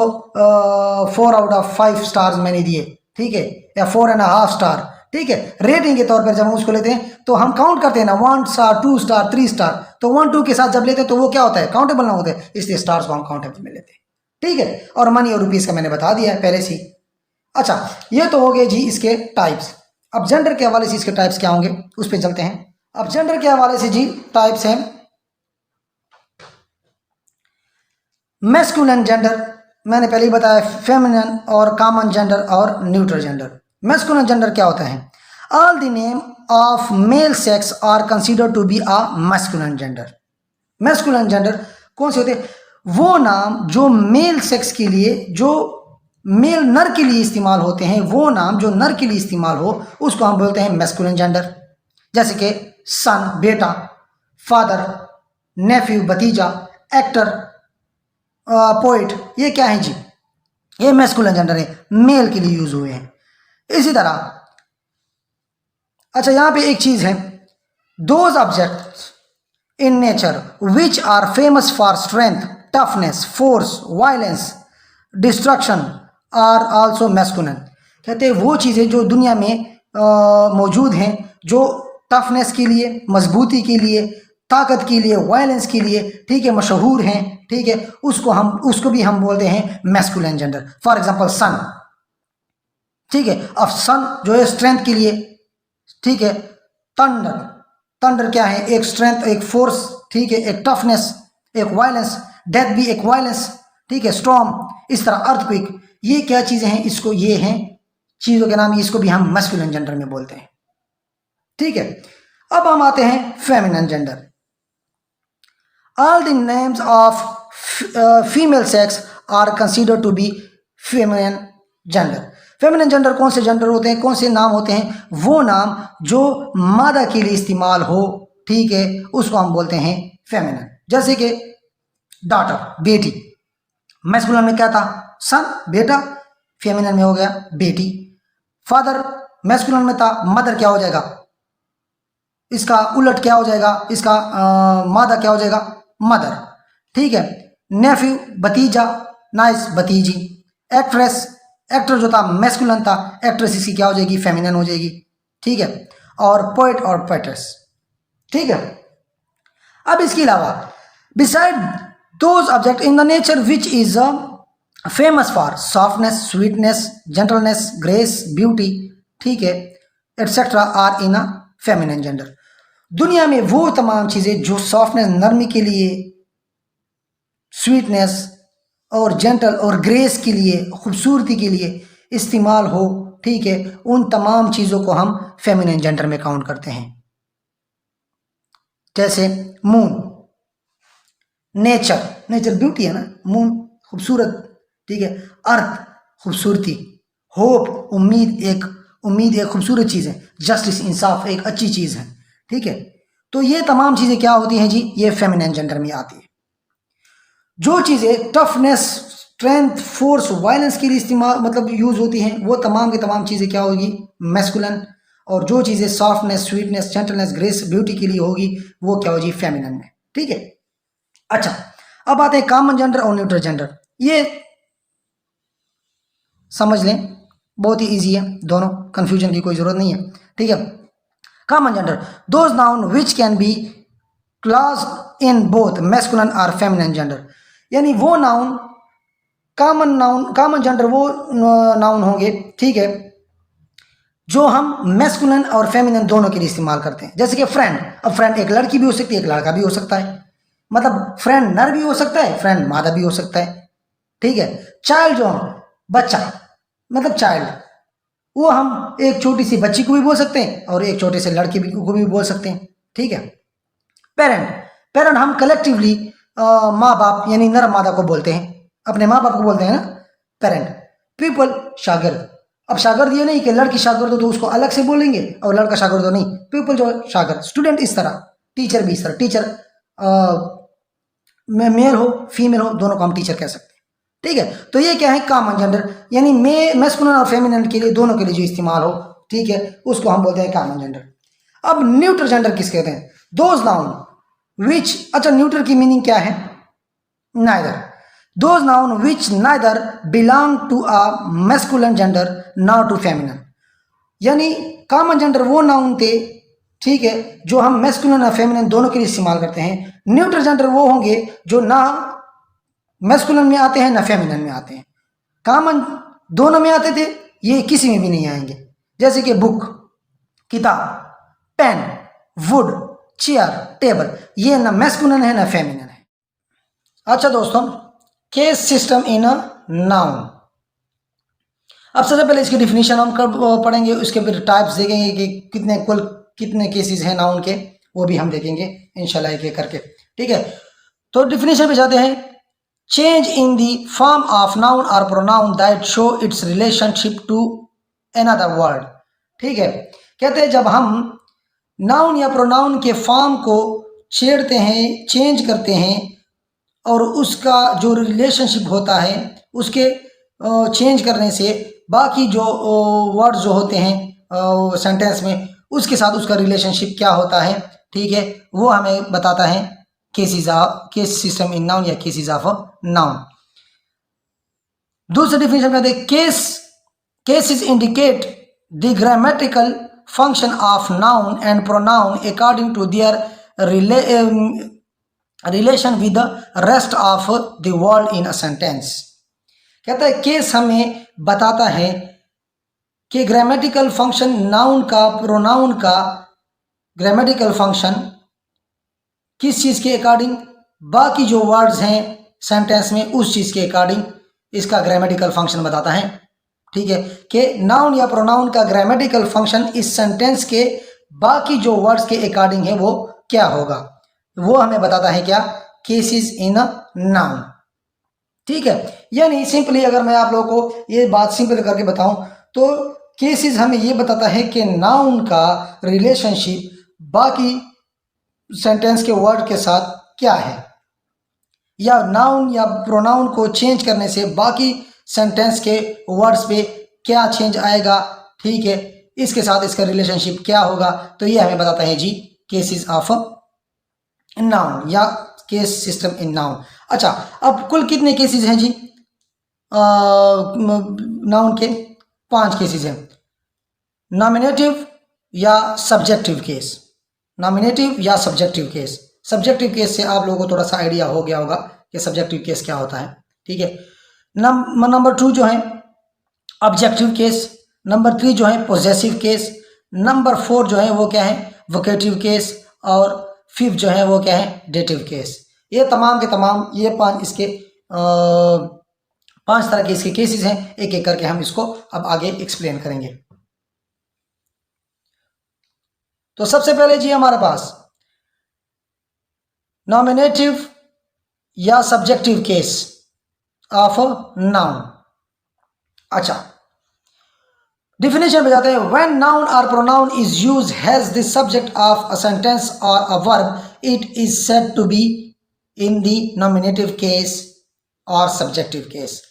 Speaker 1: 4/5 स्टार्स मैंने दिए, ठीक है, या 4.5 स्टार, ठीक है, रेटिंग के तौर पर जब हम उसको लेते हैं तो हम काउंट करते हैं ना, 1 स्टार 2 स्टार 3 स्टार, तो 1 2 के साथ जब लेते हैं तो वो क्या होता है? काउंटेबल ना होते हैं, इसलिए स्टार्स को हम काउंटेबल में लेते हैं, ठीक है। और मनी और रुपीस का मैंने बता दिया है पहले से। अच्छा, ये तो हो गए जी इसके टाइप्स। अब जेंडर के हवाले से इसके टाइप्स क्या होंगे उस पर चलते हैं। अब जेंडर के हवाले से जी टाइप्स हैं मैस्कुलिन जेंडर, मैंने पहले ही बताया, फेमिनिन और कॉमन जेंडर और न्यूट्रल जेंडर। मैस्कुलिन जेंडर क्या होता है? All the name of male sex are consider to be a masculine gender. Masculine gender कौन से होते हैं? वो नाम जो मेल सेक्स के लिए, जो मेल नर के लिए इस्तेमाल होते हैं, वो नाम जो नर के लिए इस्तेमाल हो उसको हम बोलते हैं मैस्कुलिन जेंडर। जैसे कि सन बेटा, फादर, नेफ्यू भतीजा, एक्टर, पोइट, ये क्या है जी? ये मैस्कुलिन जेंडर है, मेल के लिए यूज हुए हैं। इसी तरह अच्छा यहां पे एक चीज है, those objects in nature which are famous for strength, toughness, force, violence, destruction are also masculine. कहते हैं वो चीज़ें जो दुनिया में मौजूद हैं, जो टफनेस के लिए, मजबूती के लिए, ताकत के लिए, वायलेंस के लिए, ठीक है, मशहूर हैं, ठीक है, उसको भी हम बोलते हैं मैस्कुलिन जेंडर। फॉर एग्जांपल सन, ठीक है, अब सन जो है स्ट्रेंथ के लिए, ठीक है, थंडर, थंडर क्या है? एक स्ट्रेंथ, एक फोर्स, ठीक है, एक टफनेस, एक वायलेंस, डेथ भी एक वायलेंस, ठीक है, स्टॉर्म, इस तरह अर्थक्वेक, ये क्या चीजें हैं? इसको ये हैं चीजों के नाम, इसको भी हम मैस्कुलिन जेंडर में बोलते हैं, ठीक है। अब हम आते हैं feminine gender. All the names of female sex are consider to be feminine gender. Feminine gender कौन से जेंडर होते हैं, कौन से नाम होते हैं? वो नाम जो मादा के लिए इस्तेमाल हो, ठीक है, उसको हम बोलते हैं फेमिनिन। जैसे कि डॉटर, बेटी, मैस्कुलिन में क्या था? सन बेटा, फेमिनिन में हो गया बेटी। फादर मैस्कुलिन में था, मदर क्या हो जाएगा? इसका उलट क्या हो जाएगा? इसका मादा क्या हो जाएगा? मदर, ठीक है। नेफ्यू भतीजा, नाइस भतीजी। एक्ट्रेस, एक्टर जो था मैस्कुलिन था, एक्ट्रेस इसकी क्या हो जाएगी? फेमिनिन हो जाएगी, ठीक है। और पोएट और पोएट्रेस, ठीक है। अब इसके अलावा beside those object in the nature which is famous for softness, sweetness, gentleness, grace, beauty, ठीक है, etcetera are in a feminine gender. दुनिया में वो तमाम चीजें जो सॉफ्टनेस, नरमी के लिए, स्वीटनेस और जेंटल और ग्रेस के लिए, खूबसूरती के लिए इस्तेमाल हो, ठीक है, उन तमाम चीजों को हम फेमिनिन जेंडर में काउंट करते हैं। जैसे मून, नेचर, नेचर ब्यूटी है ना, मून खूबसूरत, ठीक है, अर्थ खूबसूरती, होप उम्मीद एक खूबसूरत चीज़ है, जस्टिस इंसाफ एक अच्छी चीज़ है, ठीक है। तो ये तमाम चीज़ें क्या होती हैं जी? ये फेमिनिन जेंडर में आती है। जो चीज़ें टफनेस, स्ट्रेंथ, फोर्स, वायलेंस के लिए इस्तेमाल मतलब यूज होती हैं, वो तमाम की तमाम चीज़ें क्या होगी? मैस्कुलिन। और जो चीज़ें softness, sweetness, gentleness, grace, beauty के लिए होगी, वो क्या होगी? फेमिनिन में, ठीक है। अच्छा, अब आते हैं कॉमन जेंडर और न्यूट्रल जेंडर। ये समझ लें, बहुत ही इजी है, दोनों, कंफ्यूजन की कोई जरूरत नहीं है, ठीक है। Common gender, those noun which can be class in both masculine और फेमिनिन जेंडर। यानी वो नाउन, कॉमन जेंडर वो नाउन होंगे, ठीक है, जो हम मैस्कुलिन और फेमिनिन दोनों के लिए इस्तेमाल करते हैं। जैसे कि फ्रेंड, अब फ्रेंड एक लड़की भी हो सकती है, एक लड़का भी हो सकता है, मतलब फ्रेंड नर भी हो सकता है, फ्रेंड मादा भी हो सकता है, ठीक है। चाइल्ड जो बच्चा, मतलब चाइल्ड, वो हम एक छोटी सी बच्ची को भी बोल सकते हैं और एक छोटे से लड़के को भी बोल सकते हैं, ठीक है। पेरेंट, पेरेंट हम कलेक्टिवली माँ बाप यानी नर मादा को बोलते हैं, अपने माँ बाप को बोलते हैं ना पेरेंट। पीपल शागिर्द, अब शागिर्द ये नहीं कि लड़की शागिर्द हो तो उसको अलग से बोलेंगे और लड़का शागिर्द हो नहीं, पीपल जो शागिर्द, स्टूडेंट इस तरह, टीचर भी इस तरह, टीचर मेल हो फीमेल हो दोनों को हम टीचर कह सकते हैं, ठीक है। तो ये क्या है कॉमन जेंडर, यानी मैस्कुलिन और फेमिनिन के लिए दोनों के लिए जो इस्तेमाल हो, ठीक है, उसको हम बोलते हैं कॉमन जेंडर। अब न्यूट्रल जेंडर किस कहते हैं, दोज नाउन विच, अच्छा न्यूट्रल की मीनिंग क्या है, neither, those noun which neither belong to a masculine gender nor to feminine, यानी कॉमन जेंडर वो नाउन थे, ठीक है, जो हम मैस्कुलिन और फेमिनिन दोनों के लिए इस्तेमाल करते हैं। न्यूट्रल जेंडर वो होंगे जो ना मैस्कुलिन में आते हैं ना फेमिनिन में आते हैं, कॉमन दोनों में आते थे, ये किसी में भी नहीं आएंगे, जैसे कि बुक, किताब, पेन, वुड, चेयर, टेबल, ये ना मैस्कुलिन है ना फेमिनिन है। अच्छा दोस्तों, case system in a noun, अब सबसे पहले इसकी डिफिनीशन हम कर पढ़ेंगे, उसके फिर टाइप्स देखेंगे कि कितने कुल कितने केसेस हैं नाउन के, वो भी हम देखेंगे इंशाल्लाह एक एक करके, ठीक है। तो डिफिनीशन पे जाते हैं, change in the form of noun और pronoun that show its relationship to another word, ठीक है। कहते हैं जब हम नाउन या प्रोनाउन के फॉर्म को छेड़ते हैं, चेंज करते हैं और उसका जो रिलेशनशिप होता है उसके चेंज करने से बाकी जो वर्ड्स जो होते हैं सेंटेंस में उसके साथ उसका रिलेशनशिप क्या होता है, ठीक है, वो हमें बताता है केस सिस्टम इन नाउन या केसेस ऑफ नाउन। दूसरे डिफिनेशन में देखें, cases indicate the grammatical function of noun and pronoun according to their relation with the rest of the word in a sentence. कहता है केस हमें बताता है कि ग्रामेटिकल फंक्शन नाउन का प्रोनाउन का ग्रामेटिकल फंक्शन किस चीज़ के अकॉर्डिंग, बाकी जो वर्ड्स हैं सेंटेंस में उस चीज़ के अकॉर्डिंग इसका ग्रामेटिकल फंक्शन बताता है, ठीक है, कि नाउन या प्रोनाउन का ग्रामेटिकल फंक्शन इस सेंटेंस के बाकी जो वर्ड्स के अकॉर्डिंग है वो क्या होगा, वो हमें बताता है क्या, केसेस इन अ नाउन, ठीक है। यानी सिंपली अगर मैं आप लोगों को ये बात सिंपल करके बताऊं तो केसेस हमें ये बताता है कि नाउन का रिलेशनशिप बाकी सेंटेंस के वर्ड के साथ क्या है, या नाउन या प्रोनाउन को चेंज करने से बाकी सेंटेंस के वर्ड्स पे क्या चेंज आएगा, ठीक है, इसके साथ इसका रिलेशनशिप क्या होगा। तो ये हमें बताता है जी केसेस ऑफ नाउन या केस सिस्टम इन नाउन। अच्छा, अब कुल कितने केसेस हैं जी नाउन के, 5 केसेस हैं, नॉमिनेटिव या सब्जेक्टिव केस, नॉमिनेटिव या सब्जेक्टिव केस। सब्जेक्टिव केस से आप लोगों को थोड़ा सा आइडिया हो गया होगा कि सब्जेक्टिव केस क्या होता है, ठीक है। नंबर 2 जो है ऑब्जेक्टिव केस, नंबर 3 जो है पॉजेसिव केस, नंबर 4 जो है वो क्या है वोकेटिव केस, और 5th जो है वो क्या है डेटिव केस। ये तमाम के तमाम ये 5 इसके 5 तरह के इसके केसेस हैं, एक एक करके हम इसको अब आगे एक्सप्लेन करेंगे। तो सबसे पहले जी हमारे पास नॉमिनेटिव या सब्जेक्टिव केस ऑफ नाउन। अच्छा, डिफिनेशन पे जाते हैं, व्हेन नाउन और pronoun is use has the subject of a sentence और a verb it is said to be in the nominative case और सब्जेक्टिव केस।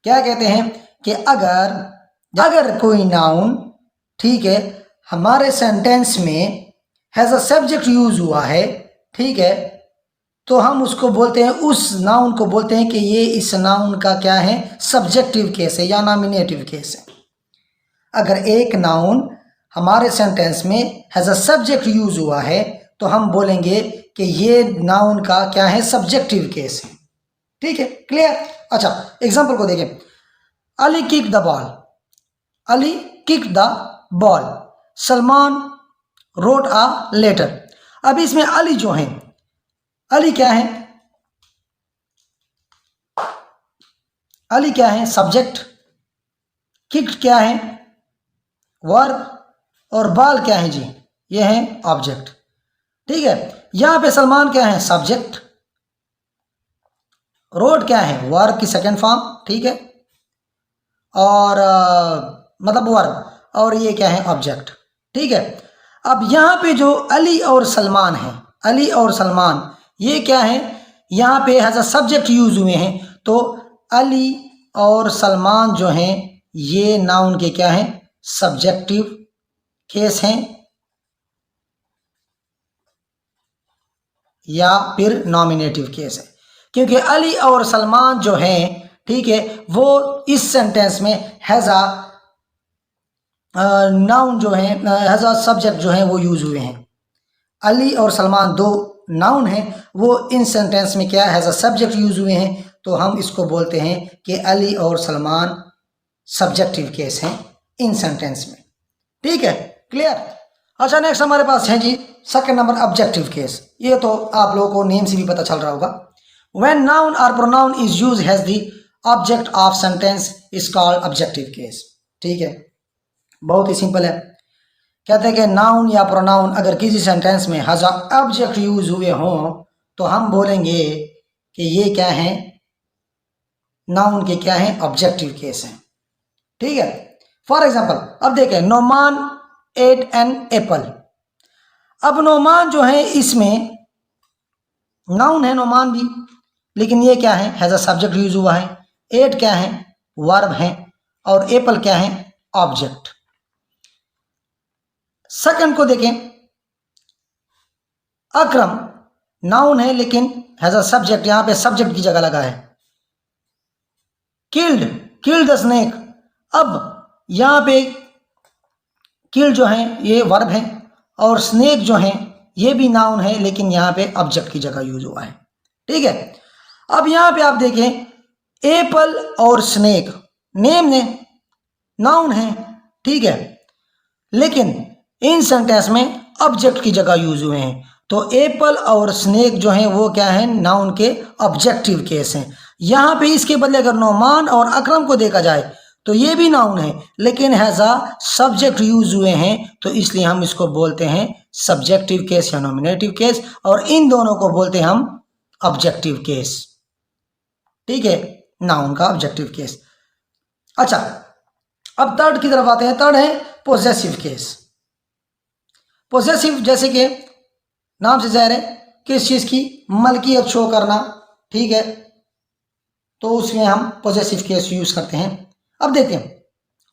Speaker 1: क्या कहते हैं कि अगर कोई नाउन, ठीक है, हमारे सेंटेंस में हैज अ सब्जेक्ट यूज हुआ है, ठीक है, तो हम उसको बोलते हैं, उस नाउन को बोलते हैं कि ये इस नाउन का क्या है सब्जेक्टिव केस है या नॉमिनेटिव केस है। अगर एक नाउन हमारे सेंटेंस में हैज अ सब्जेक्ट यूज हुआ है तो हम बोलेंगे कि ये नाउन का क्या है सब्जेक्टिव केस है, ठीक है, क्लियर। अच्छा, एग्जांपल को देखें, Ali kick the ball, Ali kick the ball, Salman wrote a letter. अब इसमें अली जो है, अली क्या है, अली क्या है सब्जेक्ट, किक्ड क्या है? वर्ब। और बॉल क्या है जी? ये है ऑब्जेक्ट। ठीक है, यहां पे सलमान क्या है? सब्जेक्ट। रोड क्या है? वर्ब की सेकंड फॉर्म। ठीक है, और मतलब वर्ब, और ये क्या है? ऑब्जेक्ट। ठीक है, अब यहां पे जो अली और सलमान है, अली और सलमान ये क्या है? यहां पे हैज अ सब्जेक्ट यूज हुए हैं, तो अली और सलमान जो हैं ये नाउन के क्या हैं? सब्जेक्टिव केस हैं या फिर नॉमिनेटिव केस है, क्योंकि अली और सलमान जो हैं, ठीक है, वो इस सेंटेंस में हैज अ नाउन जो है, हैज अ सब्जेक्ट जो है वो यूज हुए हैं। अली और सलमान दो नाउन हैं, वो इन सेंटेंस में क्या हैज अ सब्जेक्ट यूज हुए हैं, तो हम इसको बोलते हैं कि अली और सलमान सब्जेक्टिव केस हैं इन सेंटेंस में। ठीक है, क्लियर? अच्छा, नेक्स्ट हमारे पास है जी सेकंड नंबर ऑब्जेक्टिव केस। ये तो आप लोगों को नेम से भी पता चल रहा होगा। व्हेन नाउन और pronoun is use has the object of sentence is called objective case. ठीक है, बहुत ही सिंपल है। कहते हैं कि नाउन या प्रोनाउन अगर किसी सेंटेंस में हैज ऑब्जेक्ट यूज हुए हों तो हम बोलेंगे कि ये क्या है? नाउन के क्या है? ऑब्जेक्टिव केस हैं। ठीक है, फॉर एग्जाम्पल अब देखें, नोमान एट एन एप्पल। अब नोमान जो है इसमें नाउन है नोमान भी, लेकिन ये क्या है? हैज अ सब्जेक्ट यूज हुआ है। एट क्या है? वर्ब है। और एप्पल क्या है? ऑब्जेक्ट। सेकंड को देखें, अकरम नाउन है लेकिन हैज अ सब्जेक्ट, यहां पे सब्जेक्ट की जगह लगा है। Killed, killed the snake. अब यहां पे किल जो है ये वर्ब है, और स्नेक जो है ये भी नाउन है, लेकिन यहां पे ऑब्जेक्ट की जगह यूज हुआ है। ठीक है, अब यहां पे आप देखें, एप्पल और स्नेक नेम ने नाउन है, ठीक है, लेकिन इन सेंटेंस में ऑब्जेक्ट की जगह यूज हुए हैं, तो एप्पल और स्नेक जो है वो क्या है? नाउन के ऑब्जेक्टिव केस हैं। यहां पे इसके बदले अगर नोमान और अकरम को देखा जाए तो ये भी नाउन है, लेकिन हैज अ सब्जेक्ट यूज हुए हैं, तो इसलिए हम इसको बोलते हैं सब्जेक्टिव केस या नॉमिनेटिव केस, और इन दोनों को बोलते हैं हम ऑब्जेक्टिव केस। ठीक है, नाउन का ऑब्जेक्टिव केस। अच्छा, अब थर्ड की तरफ आते हैं। थर्ड है पोजेसिव केस। पोजेसिव जैसे कि नाम से जाहिर है किस चीज की मलकियत शो करना, ठीक है, तो उसमें हम पोजेसिव केस यूज करते हैं। अब देखते हैं,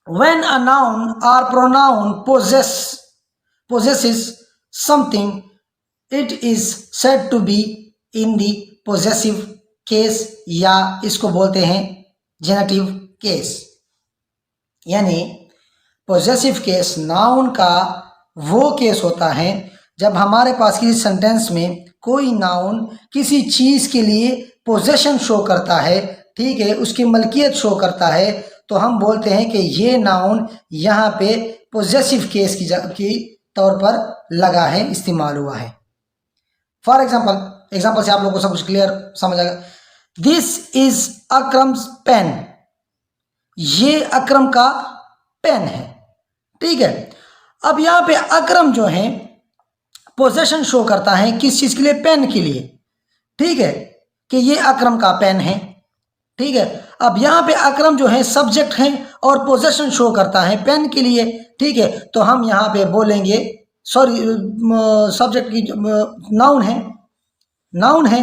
Speaker 1: when a noun or pronoun possesses something, it is said to be in the possessive case, या इसको बोलते हैं जेनेटिव केस। यानी पोजेसिव केस नाउन का वो केस होता है जब हमारे पास किसी सेंटेंस में कोई नाउन किसी चीज के लिए पोजेशन शो करता है, ठीक है, उसकी मलकियत शो करता है, तो हम बोलते हैं कि ये नाउन यहाँ पे पोजेसिव केस की तौर पर लगा है, इस्तेमाल हुआ है। फॉर एग्जाम्पल से आप लोगों को सब कुछ क्लियर समझ आएगा। दिस इज अक्रम्स पेन, ये अक्रम का पेन है। ठीक है, अब यहाँ पे अक्रम जो है पोजेशन शो करता है किस चीज के लिए? पेन के लिए। ठीक है, कि ये अक्रम का पेन है। ठीक है, अब यहाँ पे अक्रम जो है सब्जेक्ट है और पोजेशन शो करता है पेन के लिए। ठीक है, तो हम यहाँ पे बोलेंगे, सॉरी, सब्जेक्ट की नाउन है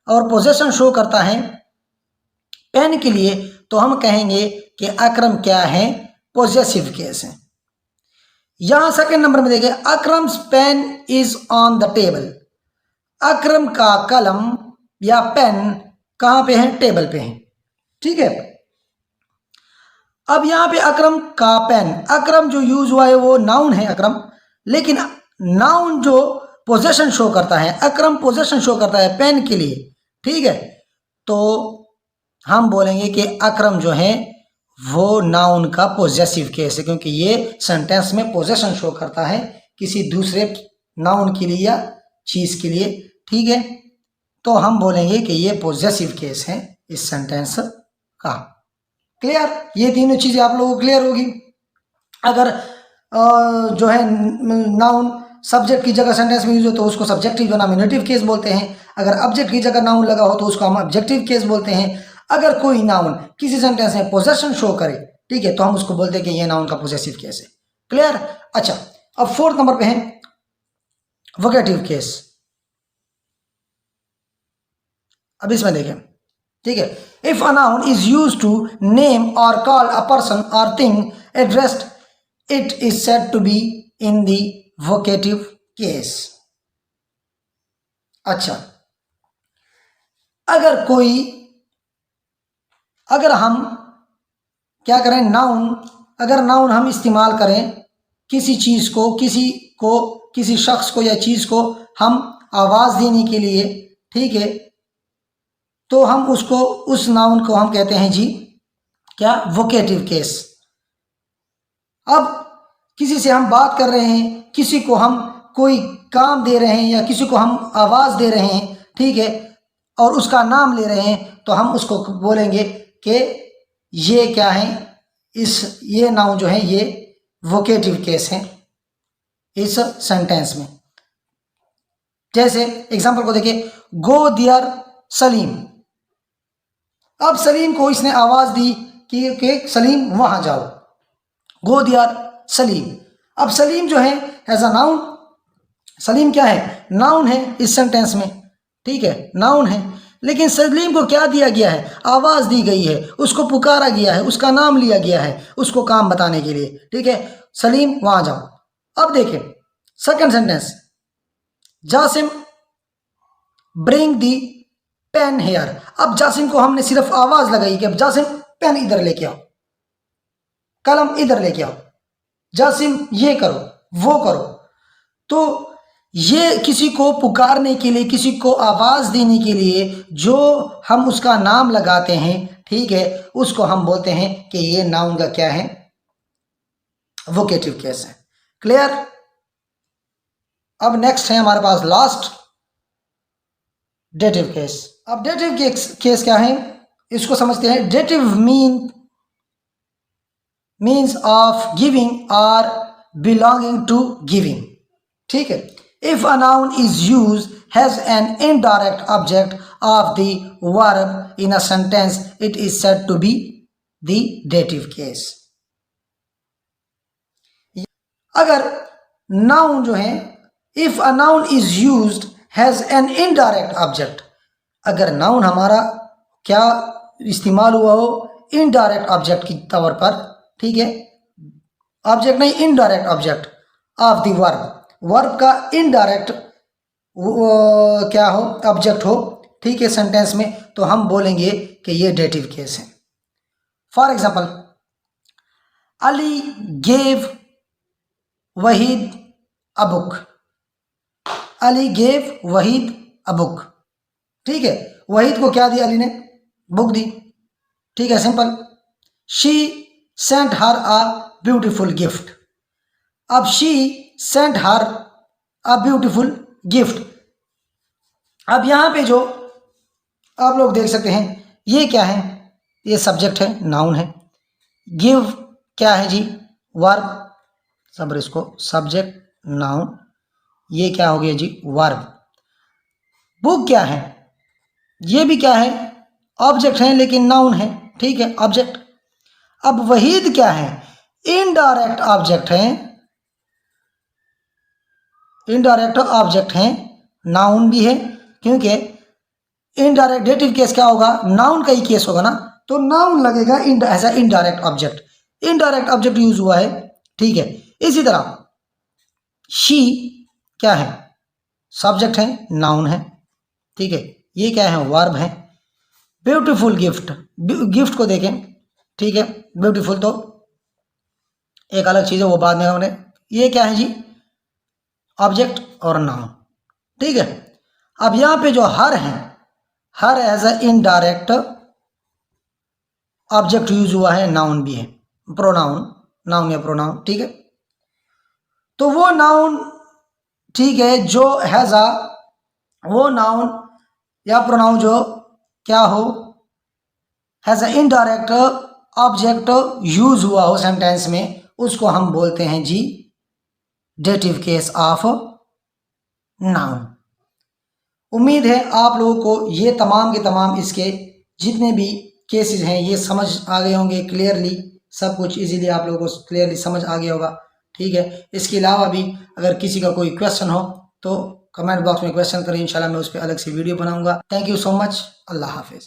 Speaker 1: और पोजेशन शो करता है पेन के लिए, तो हम कहेंगे कि अक्रम क्या है? पोजेसिव केस है। यहां सेकंड नंबर में देखिए, Akram's pen is on the table. Akram का कलम या पेन कहां पे है? टेबल पे है। ठीक है, अब यहां पे अक्रम का पेन, अक्रम जो यूज हुआ है वो नाउन है अक्रम, लेकिन नाउन जो पोजेशन शो करता है, अक्रम पोजेशन शो करता है पेन के लिए। ठीक है, तो हम बोलेंगे कि अक्रम जो है वो नाउन का पोजेसिव केस है, क्योंकि ये सेंटेंस में पोजेशन शो करता है किसी दूसरे नाउन के लिए या चीज के लिए। ठीक है, तो हम बोलेंगे कि ये पोजेसिव केस है इस सेंटेंस का। क्लियर, ये तीनों चीजें आप लोगों को क्लियर होगी। अगर जो है नाउन सब्जेक्ट की जगह सेंटेंस में यूज हो तो उसको सब्जेक्टिव जो नॉमिनेटिव केस बोलते हैं। अगर ऑब्जेक्ट की जगह नाउन लगा हो तो उसको हम ऑब्जेक्टिव केस बोलते हैं। अगर कोई नाउन किसी सेंटेंस में पोजेशन शो करे, ठीक है, तो हम उसको बोलते हैं कि ये नाउन का पोजेसिव केस है। क्लियर। अच्छा, अब 4th नंबर पे है वोकेटिव केस। अब इसमें देखें, ठीक है, if a noun is use to name or call a person और thing addressed, it is said to be in the vocative case. अच्छा, अगर हम क्या करें, अगर नाउन हम इस्तेमाल करें किसी चीज को, किसी शख्स को या चीज को हम आवाज देने के लिए, ठीक है, तो हम उस नाउन को हम कहते हैं जी क्या, वोकेटिव केस। अब किसी से हम बात कर रहे हैं, किसी को हम कोई काम दे रहे हैं या किसी को हम आवाज दे रहे हैं, ठीक है, और उसका नाम ले रहे हैं, तो हम उसको बोलेंगे कि ये क्या है, ये नाउन जो है ये वोकेटिव केस है इस सेंटेंस में। जैसे एग्जांपल को देखिए, गो दियर सलीम। अब सलीम को इसने आवाज दी कि सलीम वहां जाओ, गो दियर सलीम। अब सलीम जो है एज अ नाउन, सलीम क्या है, नाउन है इस सेंटेंस में, ठीक है, नाउन है, लेकिन सलीम को क्या दिया गया है, आवाज दी गई है, उसको पुकारा गया है, उसका नाम लिया गया है उसको काम बताने के लिए, ठीक है, सलीम वहां जाओ। अब देखें second sentence, Jasim bring the pen here. अब जासिम को हमने सिर्फ आवाज लगाई कि अब जासिम पेन इधर लेके आओ, कलम इधर लेके आओ, जासिम ये करो वो करो। तो ये किसी को पुकारने के लिए, किसी को आवाज देने के लिए जो हम उसका नाम लगाते हैं, ठीक है, उसको हम बोलते हैं कि ये नाउन का क्या है, वोकेटिव केस है। क्लियर। अब नेक्स्ट है हमारे पास लास्ट, डेटिव केस। अब डेटिव केस क्या है, इसको समझते हैं। Dative means of giving or belonging to giving, ठीक है। If a noun is use has an indirect object of the verb in a sentence, it is said to be the dative case. अगर नाउन जो है, if a noun is used has an indirect object, अगर नाउन हमारा क्या इस्तेमाल हुआ हो, इनडायरेक्ट ऑब्जेक्ट के तौर पर, ठीक है, ऑब्जेक्ट नहीं, indirect object of the verb, verb का इनडायरेक्ट क्या हो, ऑब्जेक्ट हो, ठीक है, सेंटेंस में, तो हम बोलेंगे कि ये डेटिव केस है। For example, Ali gave Waheed a book. Ali gave Waheed a book, ठीक है, वहीद को क्या दिया, अली ने बुक दी, ठीक है, simple. She sent her a beautiful gift. अब she sent her a beautiful gift. अब यहां पे जो आप लोग देख सकते हैं, ये क्या है, ये सब्जेक्ट है, नाउन है। गिव क्या है जी, वर्ब, सब्र इसको, सब्जेक्ट नाउन, ये क्या हो गया जी, वर्ब। बुक क्या है, ये भी क्या है, ऑब्जेक्ट है लेकिन नाउन है, ठीक है, ऑब्जेक्ट। अब वहीद क्या है, इनडायरेक्ट ऑब्जेक्ट है, इनडायरेक्ट ऑब्जेक्ट है, नाउन भी है, क्योंकि इनडायरेक्ट डेटिव केस क्या होगा, नाउन का ही केस होगा ना, तो नाउन लगेगा as a indirect object, indirect object use हुआ है, ठीक है। इसी तरह शी क्या है, सब्जेक्ट है, नाउन है, ठीक है, ये क्या है, वर्ब है। ब्यूटीफुल गिफ्ट, गिफ्ट को देखें, ठीक है, ब्यूटीफुल तो एक अलग चीज है, वो बाद में हमने, ये क्या है जी, ऑब्जेक्ट और नाउन, ठीक है। अब यहां पे जो हर है, her as a indirect object use हुआ है, नाउन भी है, प्रोनाउन, नाउन या प्रोनाउन, ठीक है। तो वो नाउन, ठीक है, जो हैज अ, वो नाउन या प्रोनाउन जो क्या हो, has a indirect object use हुआ हो सेंटेंस में, उसको हम बोलते हैं जी डेटिव केस ऑफ नाउन। उम्मीद है आप लोगों को ये तमाम के तमाम इसके जितने भी केसेस हैं ये समझ आ गए होंगे क्लियरली, सब कुछ इजीली आप लोगों को क्लियरली समझ आ गया होगा। ठीक है, इसके अलावा भी अगर किसी का कोई क्वेश्चन हो तो कमेंट बॉक्स में क्वेश्चन करें, इंशाल्लाह मैं उस पर अलग से वीडियो बनाऊंगा। थैंक यू सो मच, अल्लाह हाफिज़।